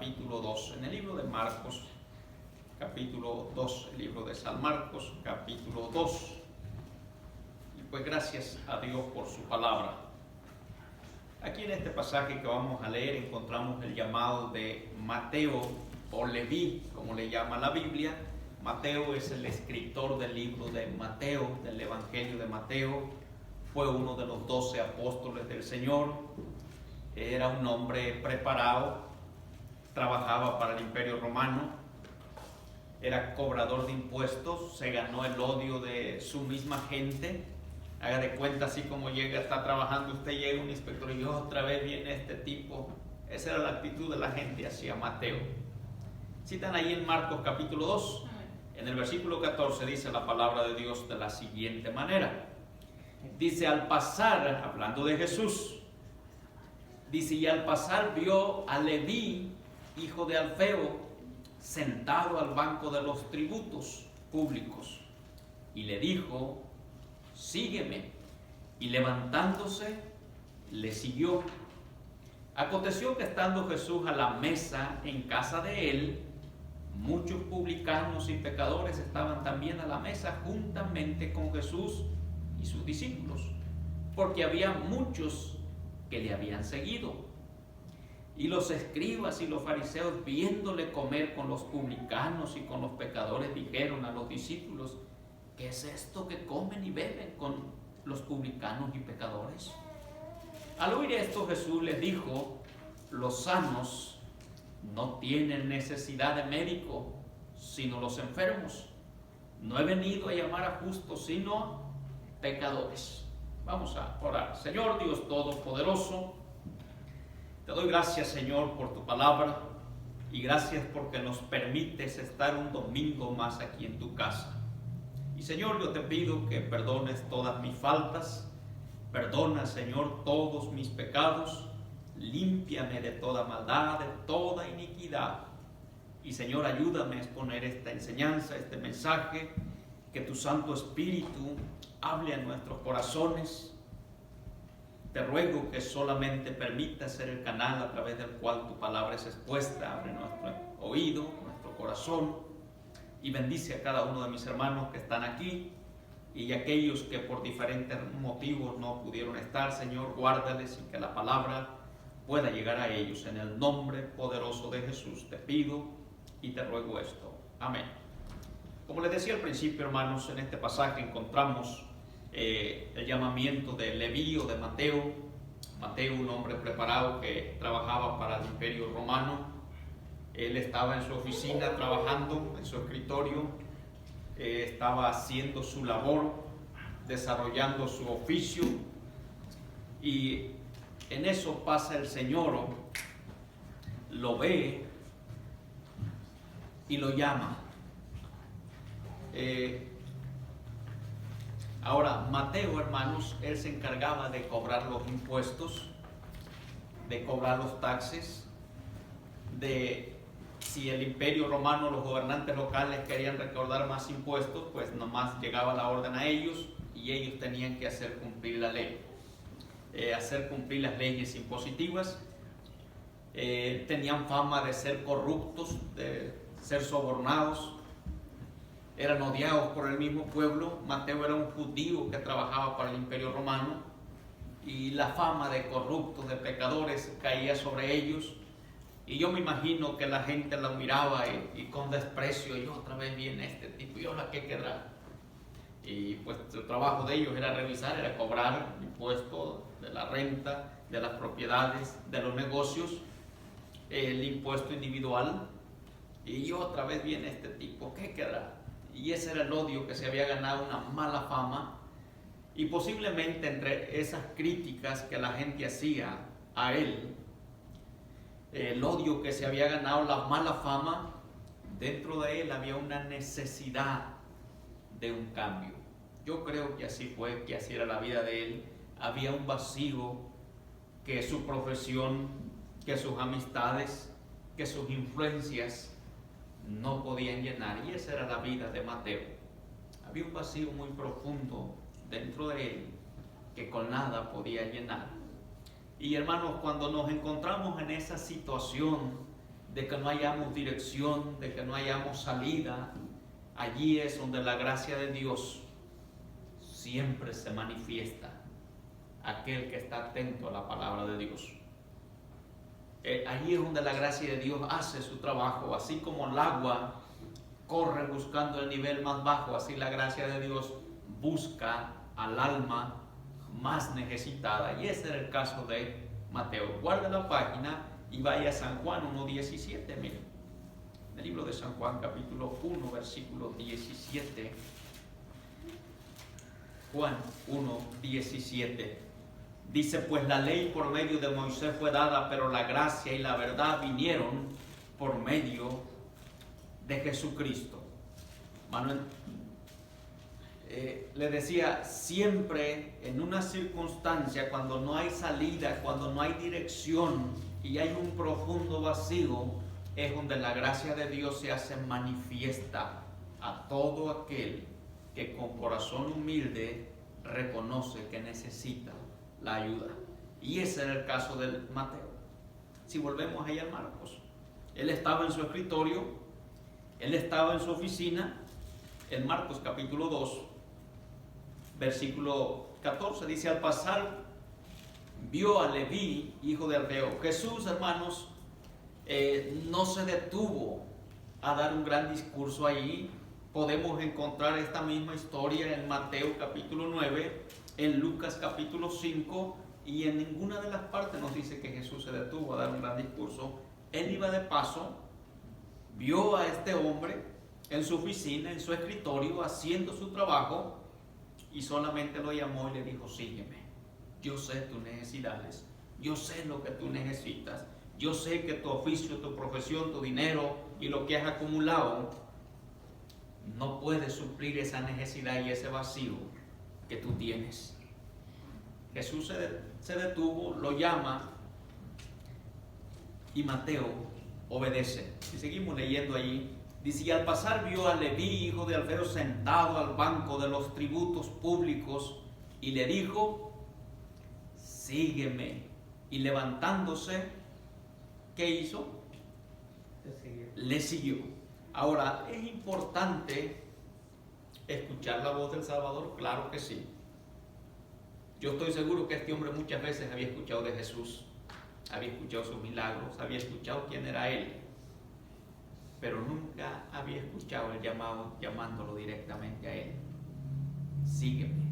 capítulo 2. En el libro de Marcos, capítulo 2, el libro de San Marcos, capítulo 2. Y pues gracias a Dios por su palabra. Aquí en este pasaje que vamos a leer encontramos el llamado de Mateo o Leví, como le llama la Biblia. Mateo es el escritor del libro de Mateo, del Evangelio de Mateo. Fue uno de los 12 apóstoles del Señor. Era un hombre preparado, trabajaba para el Imperio Romano, era cobrador de impuestos, se ganó el odio de su misma gente. Haga de cuenta, así como llega, está trabajando, usted llega un inspector y otra vez viene este tipo. Esa era la actitud de la gente hacia Mateo. Citan ahí en Marcos capítulo 2, en el versículo 14 dice la palabra de Dios de la siguiente manera. Dice, al pasar, hablando de Jesús, dice, y al pasar vio a Leví, hijo de Alfeo, sentado al banco de los tributos públicos, y le dijo, sígueme. Y levantándose, le siguió. Aconteció que estando Jesús a la mesa en casa de él, muchos publicanos y pecadores estaban también a la mesa juntamente con Jesús y sus discípulos, porque había muchos que le habían seguido. Y los escribas y los fariseos, viéndole comer con los publicanos y con los pecadores, dijeron a los discípulos, ¿qué es esto que comen y beben con los publicanos y pecadores? Al oír esto, Jesús les dijo, los sanos no tienen necesidad de médico, sino los enfermos. No he venido a llamar a justos, sino a pecadores. Vamos a orar. Señor Dios Todopoderoso, te doy gracias, Señor, por tu palabra y gracias porque nos permites estar un domingo más aquí en tu casa. Y Señor, yo te pido que perdones todas mis faltas, perdona, Señor, todos mis pecados, límpiame de toda maldad, de toda iniquidad. Y Señor, ayúdame a exponer esta enseñanza, este mensaje, que tu Santo Espíritu hable a nuestros corazones. Te ruego que solamente permita ser el canal a través del cual tu palabra es expuesta. Abre nuestro oído, nuestro corazón, y bendice a cada uno de mis hermanos que están aquí y aquellos que por diferentes motivos no pudieron estar. Señor, guárdales y que la palabra pueda llegar a ellos. En el nombre poderoso de Jesús te pido y te ruego esto. Amén. Como les decía al principio, hermanos, en este pasaje encontramos el llamamiento de Leví o de Mateo. Mateo, un hombre preparado que trabajaba para el Imperio Romano. Él estaba en su oficina trabajando, en su escritorio, estaba haciendo su labor, desarrollando su oficio, y en eso pasa el Señor, lo ve y lo llama. Ahora, Mateo, hermanos, él se encargaba de cobrar los impuestos, de cobrar los taxes, si el Imperio Romano, los gobernantes locales querían recaudar más impuestos, pues nomás llegaba la orden a ellos y ellos tenían que hacer cumplir la ley, hacer cumplir las leyes impositivas. Tenían fama de ser corruptos, de ser sobornados. Eran odiados por el mismo pueblo. Mateo era un judío que trabajaba para el Imperio Romano y la fama de corruptos, de pecadores caía sobre ellos. Y yo me imagino que la gente lo miraba y con desprecio, y otra vez viene este tipo, ¿y ahora qué querrá? Y pues el trabajo de ellos era revisar, era cobrar impuestos de la renta, de las propiedades, de los negocios, el impuesto individual. Y otra vez viene este tipo, ¿qué querrá? Y ese era el odio que se había ganado, una mala fama. Y posiblemente entre esas críticas que la gente hacía a él, el odio que se había ganado, la mala fama, dentro de él había una necesidad de un cambio. Yo creo que así fue, que así era la vida de él. Había un vacío que su profesión, que sus amistades, que sus influencias no podían llenar, y esa era la vida de Mateo. Había un vacío muy profundo dentro de él que con nada podía llenar. Y hermanos, cuando nos encontramos en esa situación de que no hayamos dirección, de que no hayamos salida, allí es donde la gracia de Dios siempre se manifiesta. Aquel que está atento a la palabra de Dios. Allí es donde la gracia de Dios hace su trabajo. Así como el agua corre buscando el nivel más bajo, así la gracia de Dios busca al alma más necesitada. Y ese era el caso de Mateo. Guarda la página y vaya a San Juan 1:17. Miren, el libro de San Juan capítulo 1 versículo 17. Juan 1:17. Dice, pues la ley por medio de Moisés fue dada, pero la gracia y la verdad vinieron por medio de Jesucristo. Manuel, le decía, siempre en una circunstancia, cuando no hay salida, cuando no hay dirección y hay un profundo vacío, es donde la gracia de Dios se hace manifiesta a todo aquel que con corazón humilde reconoce que necesita la ayuda. Y ese era el caso de Mateo. Si volvemos ahí a Marcos, él estaba en su escritorio, él estaba en su oficina. En Marcos capítulo 2 versículo 14 dice, al pasar vio a Leví, hijo de Alfeo. Jesús, hermanos, no se detuvo a dar un gran discurso allí. Podemos encontrar esta misma historia en Mateo capítulo 9, en Lucas capítulo 5, y en ninguna de las partes nos dice que Jesús se detuvo a dar un gran discurso. Él iba de paso, vio a este hombre en su oficina, en su escritorio, haciendo su trabajo, y solamente lo llamó y le dijo, sígueme. Yo sé tus necesidades, yo sé lo que tú necesitas, yo sé que tu oficio, tu profesión, tu dinero y lo que has acumulado no puede suplir esa necesidad y ese vacío que tú tienes. Jesús se detuvo, lo llama y Mateo obedece. Si seguimos leyendo allí, dice, y al pasar vio a Leví, hijo de Alfeo, sentado al banco de los tributos públicos y le dijo, sígueme. Y levantándose, ¿qué hizo? Le siguió. Ahora, ¿es importante escuchar la voz del Salvador? Claro que sí. Yo estoy seguro que este hombre muchas veces había escuchado de Jesús, había escuchado sus milagros, había escuchado quién era Él, pero nunca había escuchado el llamado, llamándolo directamente a Él. Sígueme.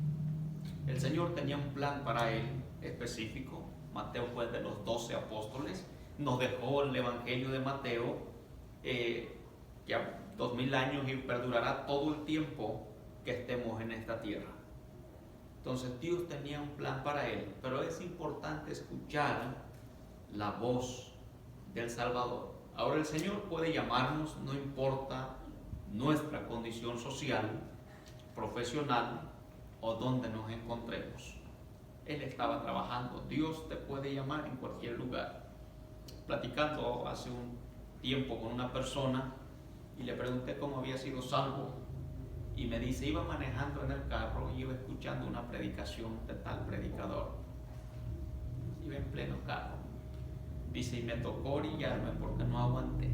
El Señor tenía un plan para él específico. Mateo fue de los 12 apóstoles. Nos dejó el Evangelio de Mateo, ya 2000 años y perdurará todo el tiempo que estemos en esta tierra. Entonces Dios tenía un plan para él, pero es importante escuchar la voz del Salvador. Ahora el Señor puede llamarnos, no importa nuestra condición social, profesional o donde nos encontremos. Él estaba trabajando. Dios te puede llamar en cualquier lugar. Platicando hace un tiempo con una persona y le pregunté cómo había sido salvo y me dice, iba manejando en el carro y iba escuchando una predicación de tal predicador. Iba en pleno carro. Dice, y me tocó orillarme porque no aguanté.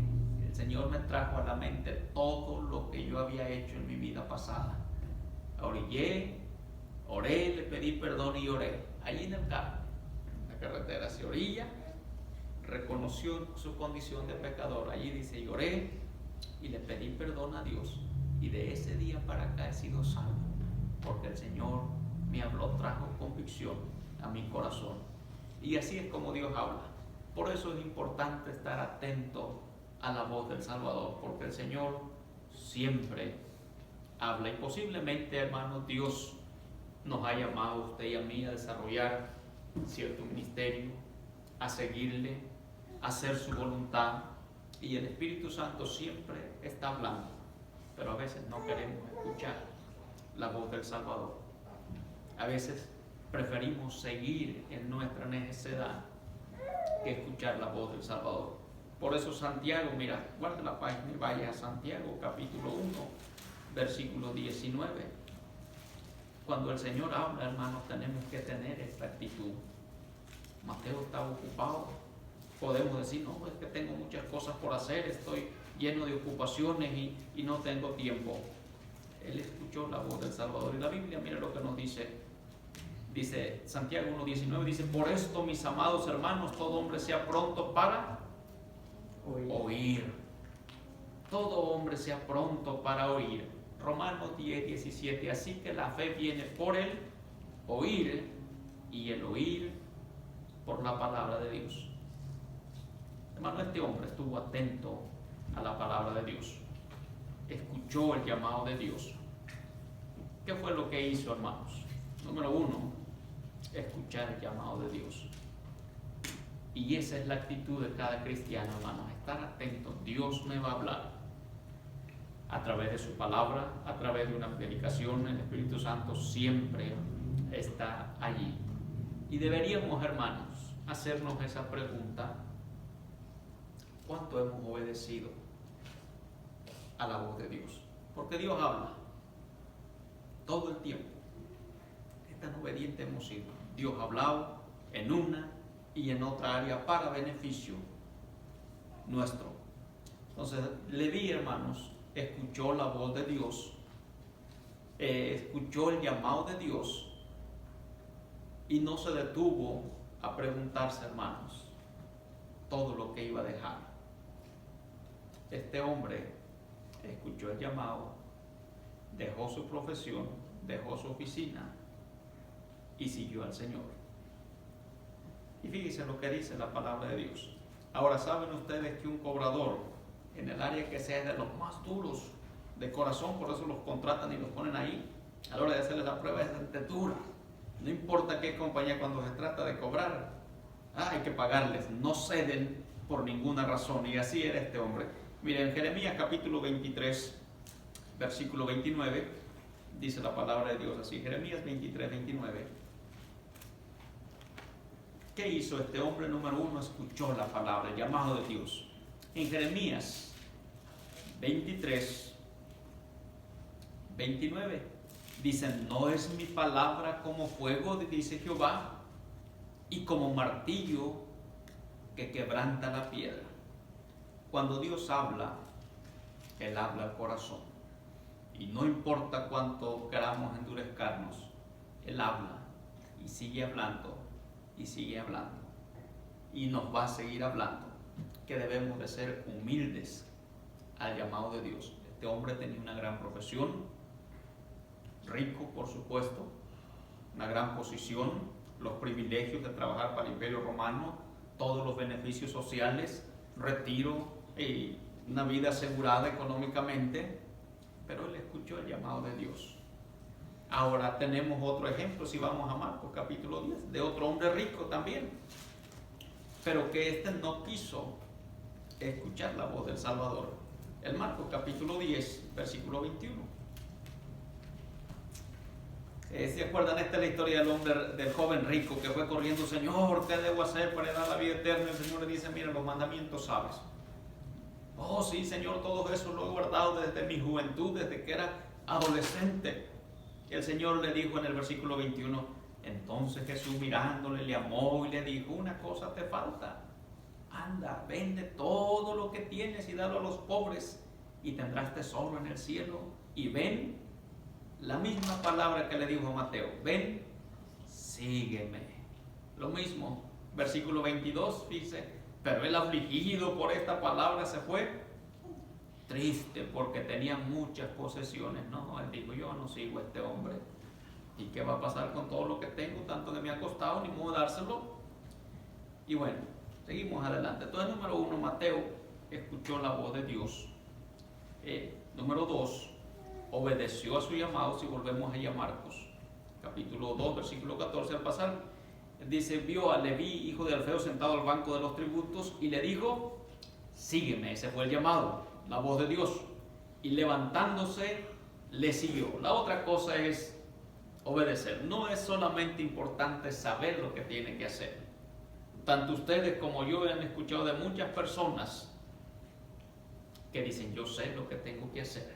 El Señor me trajo a la mente todo lo que yo había hecho en mi vida pasada. Orillé, oré, le pedí perdón y oré. Allí en el carro, en la carretera, se orilla, reconoció su condición de pecador. Allí dice, lloré y le pedí perdón a Dios. Y de ese día para acá he sido salvo, porque el Señor me habló, trajo convicción a mi corazón. Y así es como Dios habla. Por eso es importante estar atento a la voz del Salvador, porque el Señor siempre habla. Y posiblemente, hermanos, Dios nos ha llamado a usted y a mí a desarrollar cierto ministerio, a seguirle, a hacer su voluntad. Y el Espíritu Santo siempre está hablando, pero a veces no queremos escuchar la voz del Salvador. A veces preferimos seguir en nuestra necesidad que escuchar la voz del Salvador. Por eso Santiago, mira, guarda la página y vaya a Santiago capítulo 1, versículo 19. Cuando el Señor habla, hermanos, tenemos que tener esta actitud. Mateo estaba ocupado podemos decir, no, es que tengo muchas cosas por hacer, estoy lleno de ocupaciones y no tengo tiempo. Él escuchó la voz del Salvador. Y la Biblia, mira lo que nos dice. Dice Santiago 1:19, dice, por esto, mis amados hermanos, todo hombre sea pronto para oír. Todo hombre sea pronto para oír. Romanos 10:17, así que la fe viene por el oír, y el oír por la palabra de Dios. Hermano, este hombre estuvo atento a la palabra de Dios, escuchó el llamado de Dios. ¿Qué fue lo que hizo, hermanos? Número uno, escuchar el llamado de Dios. Y esa es la actitud de cada cristiano, hermanos, estar atento. Dios me va a hablar a través de su palabra, a través de una predicación. El Espíritu Santo siempre está allí. Y deberíamos, hermanos, hacernos esa pregunta: ¿cuánto hemos obedecido a la voz de Dios? Porque Dios habla todo el tiempo. ¿Qué tan obedientes hemos sido? Dios ha hablado en una y en otra área para beneficio nuestro. Entonces, Leví, hermanos, escuchó la voz de Dios, escuchó el llamado de Dios y no se detuvo a preguntarse, hermanos, todo lo que iba a dejar. Este hombre escuchó el llamado, dejó su profesión, dejó su oficina y siguió al Señor. Y fíjense lo que dice la palabra de Dios. Ahora, ¿saben ustedes que un cobrador, en el área que sea de los más duros de corazón, por eso los contratan y los ponen ahí, a la hora de hacerle la prueba es dura? No importa qué compañía, cuando se trata de cobrar, hay que pagarles, no ceden por ninguna razón. Y así era este hombre. Miren, en Jeremías capítulo 23, versículo 29, dice la palabra de Dios así. Jeremías 23, 29. ¿Qué hizo este hombre? Número uno, escuchó la palabra, el llamado de Dios. En Jeremías 23, 29. Dicen, no es mi palabra como fuego, dice Jehová, y como martillo que quebranta la piedra. Cuando Dios habla, Él habla al corazón. Y no importa cuánto queramos endurezcarnos, Él habla y sigue hablando y sigue hablando. Y nos va a seguir hablando, que debemos de ser humildes al llamado de Dios. Este hombre tenía una gran profesión, rico, por supuesto, una gran posición, los privilegios de trabajar para el Imperio Romano, todos los beneficios sociales, retiro y una vida asegurada económicamente, pero él escuchó el llamado de Dios. Ahora tenemos otro ejemplo, si vamos a Marcos capítulo 10, de otro hombre rico también, pero que no quiso escuchar la voz del Salvador. En Marcos capítulo 10, versículo 21. ¿Se acuerdan? Esta es la historia del hombre, del joven rico que fue corriendo: Señor, ¿qué debo hacer para dar la vida eterna? El Señor le dice: mira, los mandamientos sabes. Oh, sí, Señor, todo eso lo he guardado desde mi juventud, desde que era adolescente. Y el Señor le dijo en el versículo 21, entonces Jesús mirándole le amó y le dijo: una cosa te falta. Anda, vende todo lo que tienes y dalo a los pobres y tendrás tesoro en el cielo. Y ven, la misma palabra que le dijo a Mateo, ven, sígueme. Lo mismo, versículo 22 dice, pero el afligido por esta palabra se fue triste porque tenía muchas posesiones. No, él dijo, yo no sigo a este hombre. ¿Y qué va a pasar con todo lo que tengo? Tanto que me ha costado, ni modo dárselo. Y bueno, seguimos adelante. Entonces, número 1, Mateo escuchó la voz de Dios. Número 2, obedeció a su llamado. Si volvemos allá a Marcos, capítulo 2, versículo 14, al pasar, dice, vio a Leví, hijo de Alfeo, sentado al banco de los tributos, y le dijo, sígueme. Ese fue el llamado, la voz de Dios. Y levantándose, le siguió. La otra cosa es obedecer. No es solamente importante saber lo que tiene que hacer. Tanto ustedes como yo han escuchado de muchas personas que dicen, yo sé lo que tengo que hacer,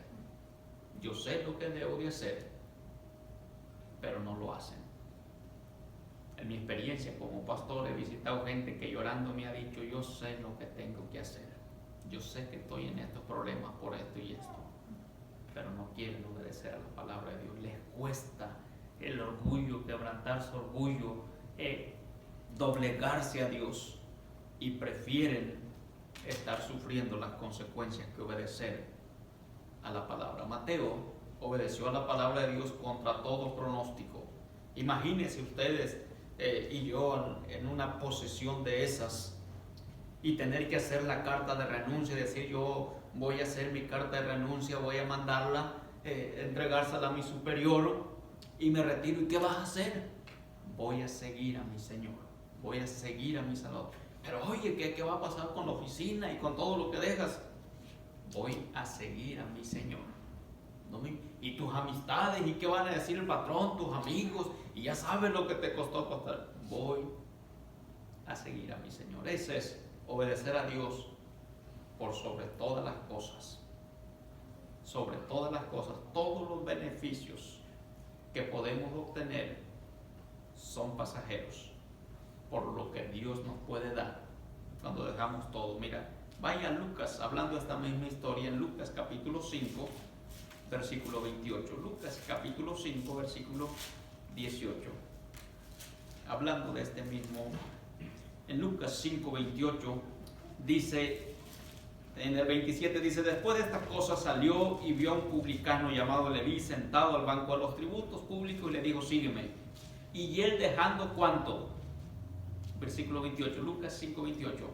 yo sé lo que debo de hacer, pero no lo hacen. En mi experiencia como pastor he visitado gente que llorando me ha dicho, yo sé lo que tengo que hacer, yo sé que estoy en estos problemas por esto y esto, pero no quieren obedecer a la palabra de Dios. Les cuesta el orgullo, quebrantar su orgullo, doblegarse a Dios, y prefieren estar sufriendo las consecuencias que obedecer a la palabra. Mateo obedeció a la palabra de Dios contra todo pronóstico. Imagínense ustedes y yo en una posición de esas y tener que hacer la carta de renuncia y decir, yo voy a hacer mi carta de renuncia, voy a mandarla, entregársela a mi superior y me retiro. ¿Y qué vas a hacer? Voy a seguir a mi Señor, voy a seguir a mi Salvador. Pero oye, ¿qué va a pasar con la oficina y con todo lo que dejas? Voy a seguir a mi Señor. Y tus amistades, ¿y qué van a decir el patrón, tus amigos? Y ya sabes lo que te costó costar. Voy a seguir a mi Señor. Ese es obedecer a Dios por sobre todas las cosas. Sobre todas las cosas, todos los beneficios que podemos obtener son pasajeros por lo que Dios nos puede dar cuando dejamos todo. Mira, vaya a Lucas, hablando de esta misma historia, en Lucas capítulo 5, versículo 28. Lucas capítulo 5, versículo 18. Hablando de este mismo, en Lucas 5, 28, dice, en el 27 dice, después de estas cosas salió y vio a un publicano llamado Leví sentado al banco de los tributos públicos y le dijo, sígueme. Y él dejando, ¿cuánto? Versículo 28, Lucas 5, 28.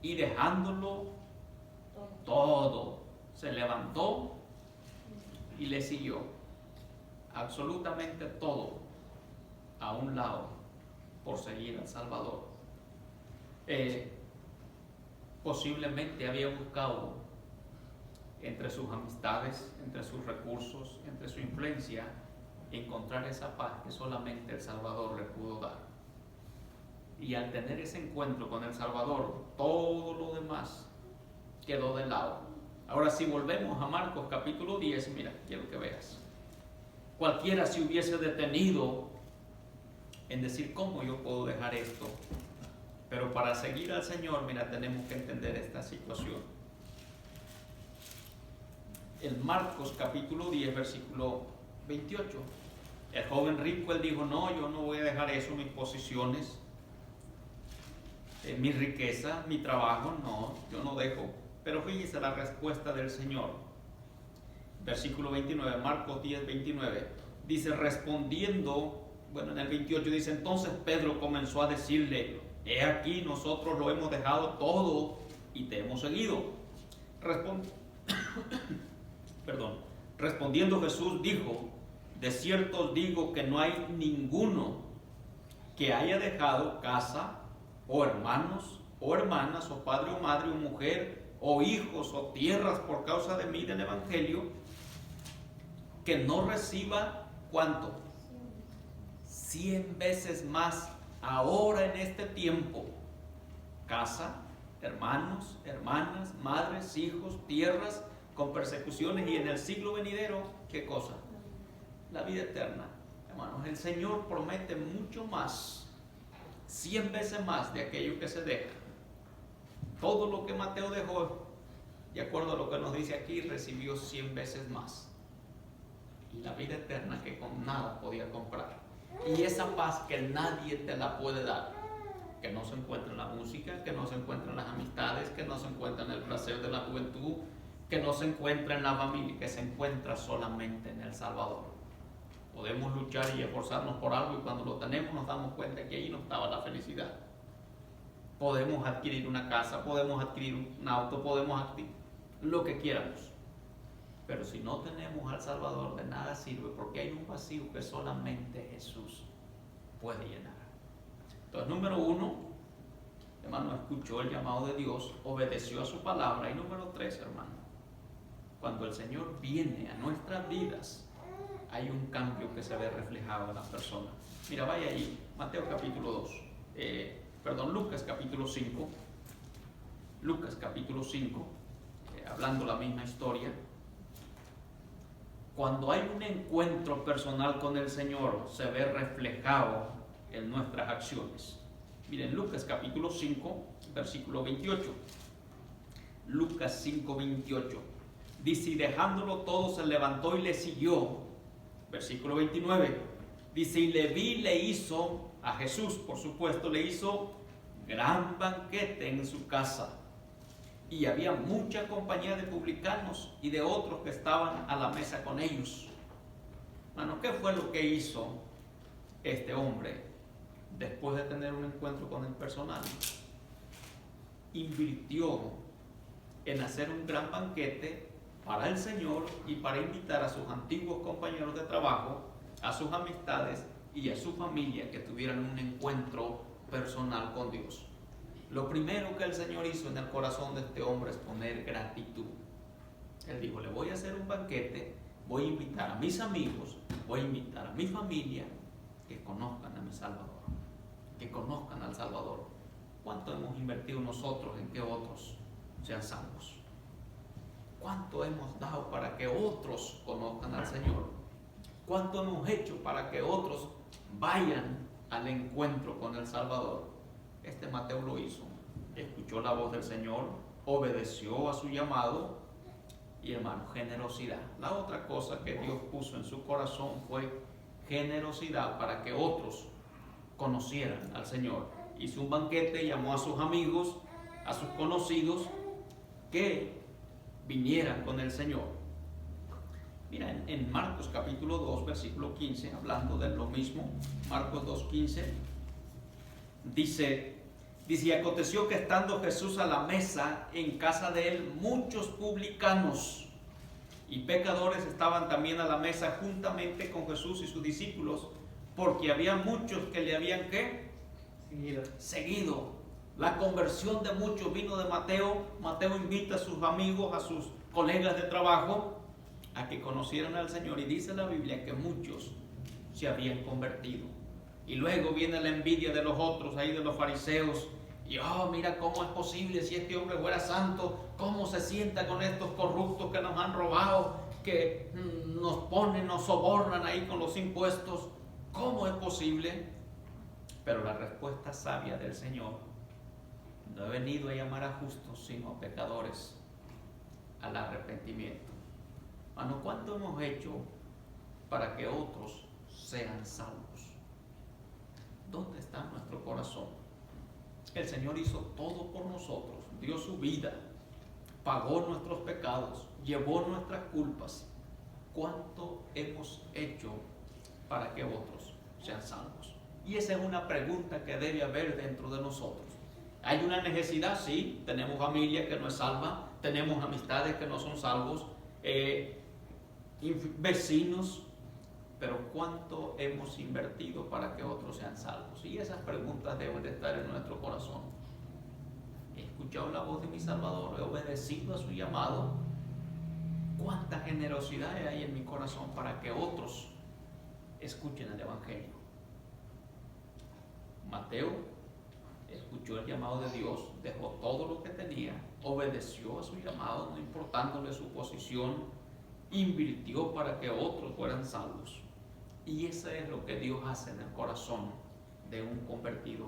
Y dejándolo todo, se levantó y le siguió. Absolutamente todo a un lado por seguir al Salvador. Posiblemente había buscado entre sus amistades, entre sus recursos, entre su influencia, encontrar esa paz que solamente el Salvador le pudo dar. Y al tener ese encuentro con el Salvador, todo lo demás quedó de lado. Ahora, si volvemos a Marcos capítulo 10, mira, quiero que veas. Cualquiera se hubiese detenido en decir, ¿cómo yo puedo dejar esto? Pero para seguir al Señor, mira, tenemos que entender esta situación. En Marcos capítulo 10, versículo 28, el joven rico, él dijo, no, yo no voy a dejar eso, mis posiciones, mi riqueza, mi trabajo, no, yo no dejo. Pero fíjese la respuesta del Señor. Versículo 29, Marcos 10, 29, dice, respondiendo, bueno, en el 28 dice, entonces Pedro comenzó a decirle, he aquí, nosotros lo hemos dejado todo y te hemos seguido. Respondiendo Jesús dijo, de cierto os digo que no hay ninguno que haya dejado casa, o hermanos, o hermanas, o padre o madre, o mujer, o hijos, o tierras por causa de mí del Evangelio, que no reciba, ¿cuánto? 100 veces más ahora en este tiempo, casa, hermanos, hermanas, madres, hijos, tierras, con persecuciones, y en el siglo venidero, ¿qué cosa? La vida eterna. Hermanos, el Señor promete mucho más, 100 veces más de aquello que se deja. Todo lo que Mateo dejó, de acuerdo a lo que nos dice aquí, recibió 100 veces más. Y la vida eterna que con nada podía comprar. Y esa paz que nadie te la puede dar, que no se encuentra en la música, que no se encuentra en las amistades, que no se encuentra en el placer de la juventud, que no se encuentra en la familia, que se encuentra solamente en el Salvador. Podemos luchar y esforzarnos por algo y cuando lo tenemos nos damos cuenta que ahí no estaba la felicidad. Podemos adquirir una casa, podemos adquirir un auto, podemos adquirir lo que quieramos. Pero si no tenemos al Salvador, de nada sirve, porque hay un vacío que solamente Jesús puede llenar. Entonces, número 1, hermano, escuchó el llamado de Dios, obedeció a su palabra. Y número 3, hermano, cuando el Señor viene a nuestras vidas, hay un cambio que se ve reflejado en la persona. Mira, vaya ahí, Mateo capítulo 2, Lucas capítulo 5, Lucas capítulo 5, hablando la misma historia. Cuando hay un encuentro personal con el Señor, se ve reflejado en nuestras acciones. Miren, Lucas capítulo 5, versículo 28. Lucas 5, 28. Dice, y dejándolo todo se levantó y le siguió. Versículo 29. Dice, y Leví le hizo, a Jesús por supuesto, le hizo gran banquete en su casa. Y había mucha compañía de publicanos y de otros que estaban a la mesa con ellos. Bueno, ¿qué fue lo que hizo este hombre después de tener un encuentro con el personal? Invirtió en hacer un gran banquete para el Señor y para invitar a sus antiguos compañeros de trabajo, a sus amistades y a su familia que tuvieran un encuentro personal con Dios. Lo primero que el Señor hizo en el corazón de este hombre es poner gratitud. Él dijo, le voy a hacer un banquete, voy a invitar a mis amigos, voy a invitar a mi familia que conozcan a mi Salvador, que conozcan al Salvador. ¿Cuánto hemos invertido nosotros en que otros sean salvos? ¿Cuánto hemos dado para que otros conozcan al Señor? ¿Cuánto hemos hecho para que otros vayan al encuentro con el Salvador? Este Mateo lo hizo. Escuchó la voz del Señor, obedeció a su llamado y, hermano, generosidad. La otra cosa que Dios puso en su corazón fue generosidad para que otros conocieran al Señor. Hizo un banquete, llamó a sus amigos, a sus conocidos que vinieran con el Señor. Mira, en Marcos capítulo 2, versículo 15, hablando de lo mismo, Marcos 2, 15, dice, y aconteció que estando Jesús a la mesa en casa de él, muchos publicanos y pecadores estaban también a la mesa juntamente con Jesús y sus discípulos, porque había muchos que le habían ¿qué? Seguido. La conversión de muchos vino de Mateo. Mateo invita a sus amigos, a sus colegas de trabajo, a que conocieran al Señor, y dice la Biblia que muchos se habían convertido. Y luego viene la envidia de los otros, ahí de los fariseos, y mira cómo es posible, si este hombre fuera santo, cómo se sienta con estos corruptos que nos han robado, que nos ponen, nos sobornan ahí con los impuestos. ¿Cómo es posible? Pero la respuesta sabia del Señor: no he venido a llamar a justos, sino a pecadores al arrepentimiento. Mano, ¿cuánto hemos hecho para que otros sean salvos? ¿Dónde está nuestro corazón? El Señor hizo todo por nosotros, dio su vida, pagó nuestros pecados, llevó nuestras culpas. ¿Cuánto hemos hecho para que otros sean salvos? Y esa es una pregunta que debe haber dentro de nosotros. ¿Hay una necesidad? Sí, tenemos familia que no es salva, tenemos amistades que no son salvos, vecinos, pero ¿cuánto hemos invertido para que otros sean salvos? Y esas preguntas deben de estar en nuestro corazón. ¿He escuchado la voz de mi Salvador? ¿He obedecido a su llamado? ¿Cuánta generosidad hay en mi corazón para que otros escuchen el Evangelio? Mateo escuchó el llamado de Dios, dejó todo lo que tenía, obedeció a su llamado, no importándole su posición, invirtió para que otros fueran salvos. Y eso es lo que Dios hace en el corazón de un convertido.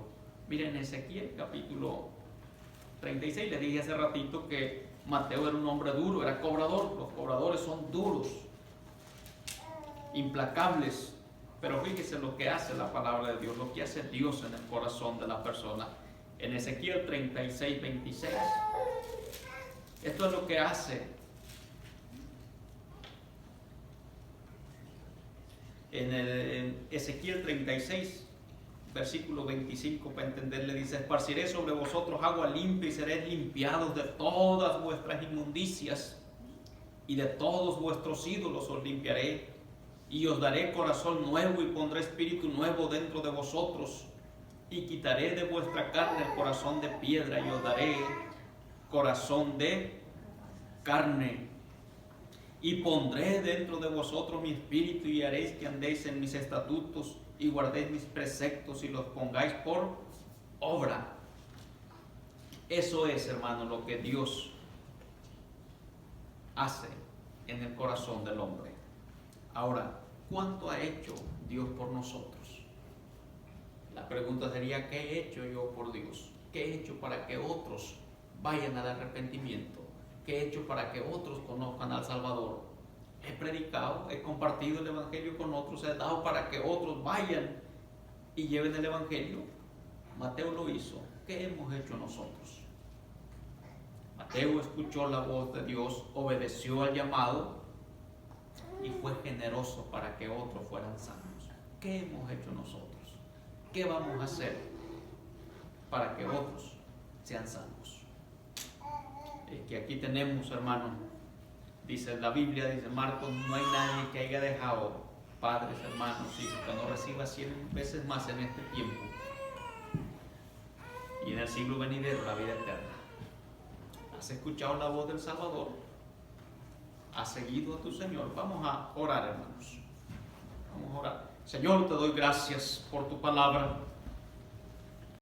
Miren, Ezequiel capítulo 36, les dije hace ratito que Mateo era un hombre duro, era cobrador. Los cobradores son duros, implacables. Pero fíjese lo que hace la palabra de Dios, lo que hace Dios en el corazón de la persona. En Ezequiel 36, 26. Esto es lo que hace. En Ezequiel 36, versículo 25, para entenderle, dice: esparciré sobre vosotros agua limpia y seréis limpiados de todas vuestras inmundicias, y de todos vuestros ídolos os limpiaré. Y os daré corazón nuevo y pondré espíritu nuevo dentro de vosotros, y quitaré de vuestra carne el corazón de piedra y os daré corazón de carne. Y pondré dentro de vosotros mi espíritu y haréis que andéis en mis estatutos y guardéis mis preceptos y los pongáis por obra. Eso es, hermano, lo que Dios hace en el corazón del hombre. Ahora, ¿cuánto ha hecho Dios por nosotros? La pregunta sería, ¿qué he hecho yo por Dios? ¿Qué he hecho para que otros vayan al arrepentimiento? ¿Qué he hecho para que otros conozcan al Salvador? He predicado, he compartido el Evangelio con otros, he dado para que otros vayan y lleven el Evangelio. Mateo lo hizo. ¿Qué hemos hecho nosotros? Mateo escuchó la voz de Dios, obedeció al llamado y fue generoso para que otros fueran sanos. ¿Qué hemos hecho nosotros? ¿Qué vamos a hacer para que otros sean sanos? Es que aquí tenemos, hermanos, dice la Biblia, dice Marcos, no hay nadie que haya dejado padres, hermanos, hijos, que no reciba 100 veces más en este tiempo y en el siglo venidero la vida eterna. ¿Has escuchado la voz del Salvador? ¿Has seguido a tu Señor? Vamos a orar, hermanos. Vamos a orar. Señor, te doy gracias por tu palabra.